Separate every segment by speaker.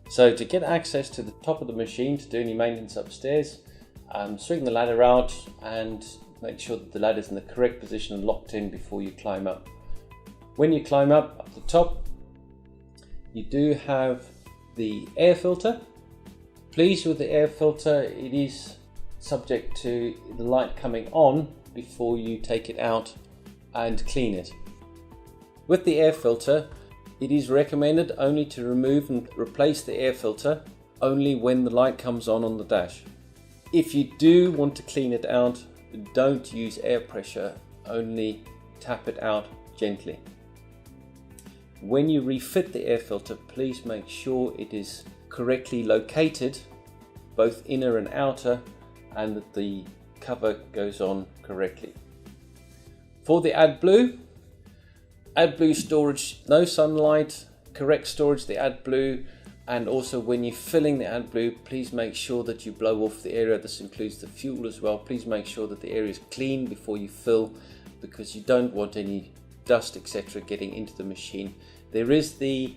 Speaker 1: So to get access to the top of the machine to do any maintenance upstairs, swing the ladder out and make sure that the ladder is in the correct position and locked in before you climb up. When you climb up the top, you do have the air filter. Please, with the air filter, it is subject to the light coming on before you take it out and clean it. With the air filter, it is recommended only to remove and replace the air filter only when the light comes on the dash. If you do want to clean it out, don't use air pressure, only tap it out gently. When you refit the air filter, please make sure it is correctly located, both inner and outer, and that the cover goes on correctly. For the AdBlue storage, no sunlight, correct storage the AdBlue, and also when you're filling the AdBlue, please make sure that you blow off the area. This includes the fuel as well. Please make sure that the area is clean before you fill, because you don't want any dust, etc. getting into the machine. There is the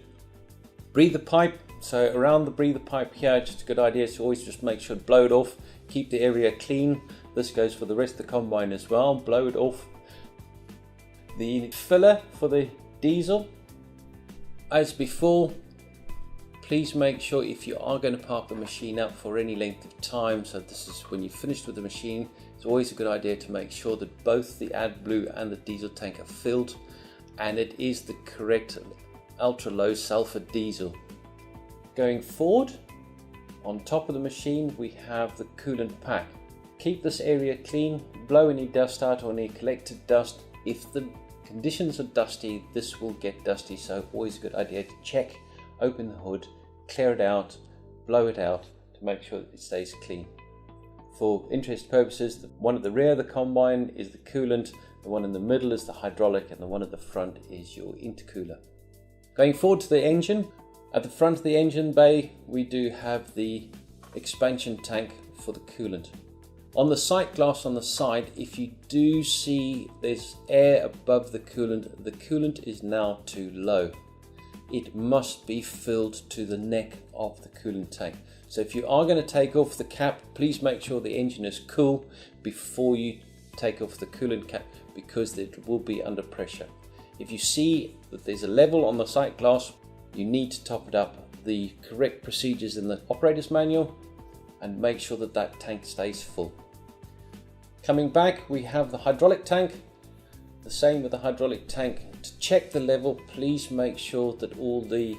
Speaker 1: breather pipe, so around the breather pipe here, just a good idea to always just make sure to blow it off, keep the area clean. This goes for the rest of the combine as well, blow it off. The filler for the diesel, as before, please make sure if you are going to park the machine up for any length of time, so this is when you're finished with the machine, it's always a good idea to make sure that both the AdBlue and the diesel tank are filled, and it is the correct ultra low sulfur diesel. Going forward, on top of the machine we have the coolant pack. Keep this area clean, blow any dust out or any collected dust. If the conditions are dusty, this will get dusty, so always a good idea to check, open the hood, clear it out, blow it out to make sure that it stays clean. For interest purposes, the one at the rear of the combine is the coolant, the one in the middle is the hydraulic, and the one at the front is your intercooler. Going forward to the engine, at the front of the engine bay we do have the expansion tank for the coolant. On the sight glass on the side, if you do see there's air above the coolant is now too low. It must be filled to the neck of the coolant tank. So if you are going to take off the cap, please make sure the engine is cool before you take off the coolant cap, because it will be under pressure. If you see that there's a level on the sight glass, you need to top it up. The correct procedures in the operator's manual, and make sure that that tank stays full. Coming back, we have the hydraulic tank. The same with the hydraulic tank. To check the level, please make sure that all the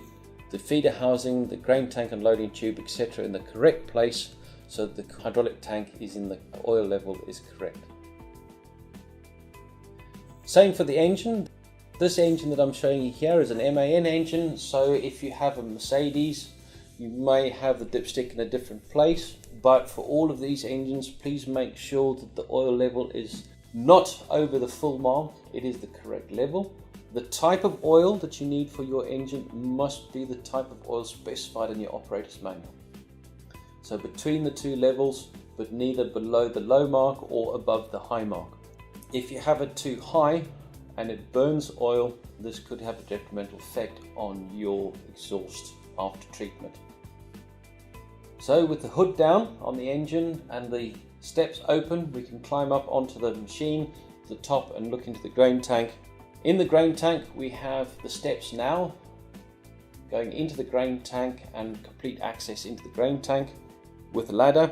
Speaker 1: feeder housing, the grain tank and loading tube, etc. in the correct place, so that the hydraulic tank is in the oil level is correct. Same for the engine. This engine that I'm showing you here is an MAN engine, so if you have a Mercedes, you may have the dipstick in a different place, but for all of these engines, please make sure that the oil level is not over the full mark, it is the correct level. The type of oil that you need for your engine must be the type of oil specified in your operator's manual. So between the two levels, but neither below the low mark or above the high mark. If you have it too high and it burns oil, this could have a detrimental effect on your exhaust after treatment. So with the hood down on the engine and the steps open, we can climb up onto the machine to the top and look into the grain tank. In the grain tank we have the steps now going into the grain tank and complete access into the grain tank with a ladder.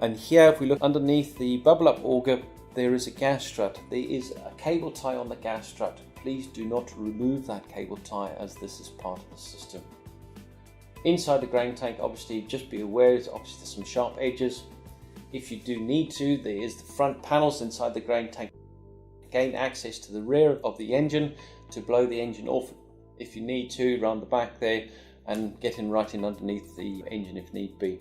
Speaker 1: And here, if we look underneath the bubble up auger, there is a gas strut. There is a cable tie on the gas strut. Please do not remove that cable tie, as this is part of the system. Inside the grain tank, obviously just be aware there's obviously some sharp edges. If you do need to, there is the front panels inside the grain tank. Gain access to the rear of the engine to blow the engine off if you need to, around the back there, and get in right in underneath the engine if need be.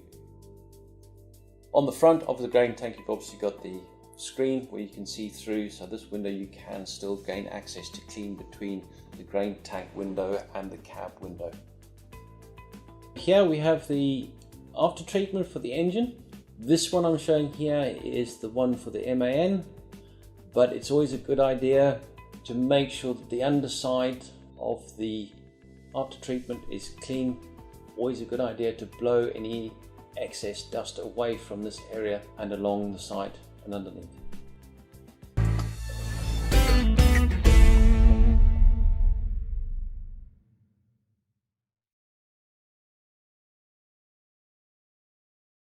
Speaker 1: On the front of the grain tank, you've obviously got the screen where you can see through, so this window you can still gain access to clean between the grain tank window and the cab window. Here we have the after treatment for the engine. This one I'm showing here is the one for the MAN, but it's always a good idea to make sure that the underside of the after treatment is clean always a good idea to blow any excess dust away from this area and along the side and underneath.